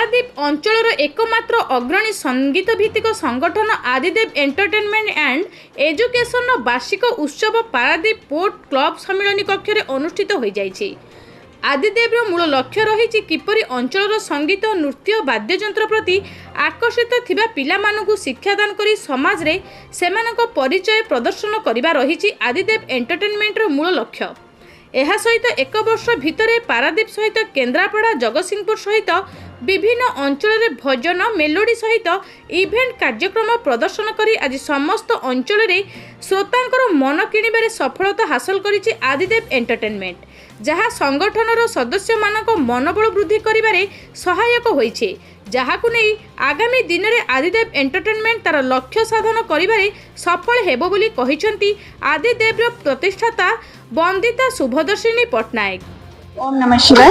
पारादीप अंचल एकमात्र अग्रणी संगीत भित्तिक संगठन आदिदेव एंटरटेनमेंट एंड एजुकेशन वार्षिक उत्सव पारादीप पोर्ट क्लब सम्मिलनी कक्ष अनुष्ठित हो जाइछि। आदिदेव मूल लक्ष्य रही किपरि अंचल संगीत नृत्य वाद्ययंत्र प्रति आकर्षित थिबा पिलामानकु शिक्षादान करी समाज रे सेमानक परिचय प्रदर्शन करिबा रही आदिदेव एंटरटेनमेंट मूल लक्ष्य। यह सहित एक वर्ष भितर पारादीप सहित केन्द्रापड़ा जगतसिंहपुर सहित विभिन्न अंचल भजन मेलोडी सहित इवेंट कार्यक्रम प्रदर्शन करी आज समस्त अंचल श्रोतांकर मन किणिबारे सफलता हासिल करिछि आदिदेव एंटरटेनमेंट, जहाँ संगठनर सदस्य मानक मनोबल वृद्धि करिबारे सहायक होइछे, जहाकु नै आगामी दिन में आदिदेव एंटरटेनमेंट तार लक्ष्य साधन करिबारे सफल हेबो बोली कहिसंती आदिदेव प्रतिष्ठाता वंदिता शुभदर्शिनी पट्टनायक। ओम नमः शिवाय।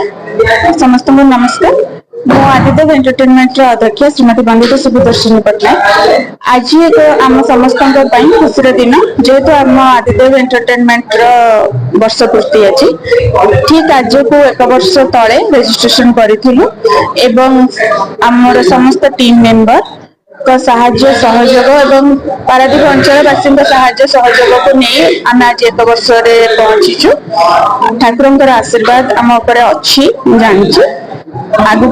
समस्त को नमस्कार। मो आदिदेव एंटरटेनमेंट अध्यक्ष श्रीमती वंदिता शुभदर्शिनी पट्टनायक। आज एक आम समस्त खुशी दिन, जेहेतु आम आदिदेव एंटरटेनमेंट वर्ष पूर्ति अच्छी, ठीक आज को एक वर्ष तले रजिस्ट्रेशन करूँ एवं आमर समस्त टीम मेंबर का साहाय्य सहयोग एवं पारादीप अंचलवासी साहाय्य सहयोग को नहीं आम आज एक वर्ष पहुंचीचु। ठाकुर आशीर्वाद आम उपर अच्छी जानी आगु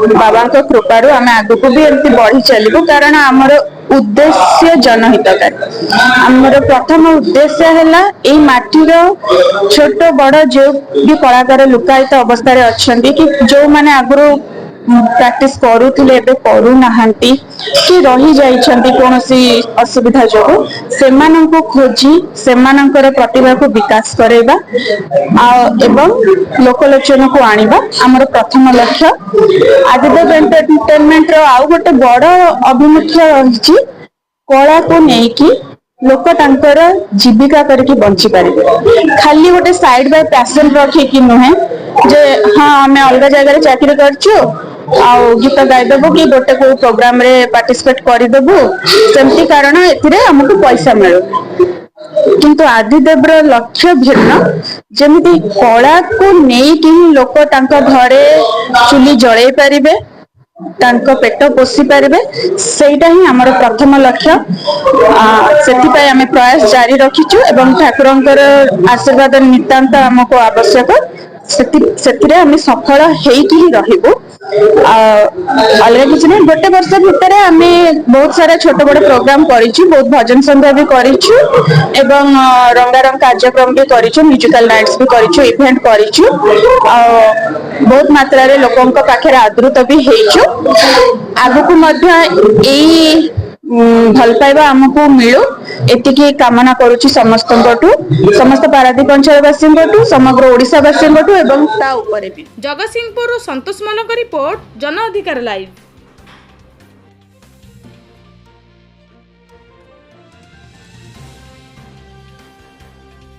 बाबा कृपारू आम आगु भी एमती बढ़ी चलू, कारण आमर उद्देश्य जनहितकारी। आमर प्रथम उद्देश्य है यही माटीर छोट बड़ जो भी कलाकार लुकायित अवस्था अच्छा कि जो मैंने आगु प्रैक्टिस करुले करू नाहंती कि रही जाइछंती कोनोसी असुविधा जो से खोजी से प्रतिभा को विकास करेबा एवं लोकलोचन को आनिबा आमर प्रथम लक्ष्य। आदिदेव एंटरटेनमेंट आउ गोटे बड़ अभिमुख्य रही कला को लेकिन लोक तांकर जीविका करके बंची पारे, खाली गोटे साइड बाय पैशन रखिकी नुहे जे हाँ आम अलग जगह चाकरी करछु आउ गीत गाईदेबू कि गोटे को प्रोग्राम रे पार्टिसिपेट करदेबू सेमती, कारण एथिरे हमको पैसा मिलू। किंतु आदिदेव लक्ष्य भिन्न, जमिति कला को नेकी लोक तांका घरे चुली जळै पारिबे, तांको पेट पोषी पारिबे, सेटा ही हमर प्रथम लक्ष्य। सेथिपाई आमे प्रयास जारी रखिछु एवं ठाकुरंकर आशीर्वाद नितांत हमको आवश्यक। सेतिरे आमे सफल हेइकी ही रहिबो। अलग किसी नहीं, गोटे वर्ष भितर आमे बहुत सारा छोट बड़ प्रोग्राम करिछु, बहुत भजन संध्या भी करिछु एवं रंगारंग कार्यक्रम भी करिछु, म्यूजिकल नाइट्स भी करिछु, इवेंट करिछु, बहुत मात्रा रे लोकन को पाखे आदृत भी हेइछु। आगु को मध्य एई भल पाइबा आमको मिलू एतिकी कामना करुछि समस्त पारादीप अंचलवासी समग्र ओडिशावासी एवं ता उपरे भी। जगतसिंहपुर संतोष मलक रिपोर्ट, जन अधिकार लाइव।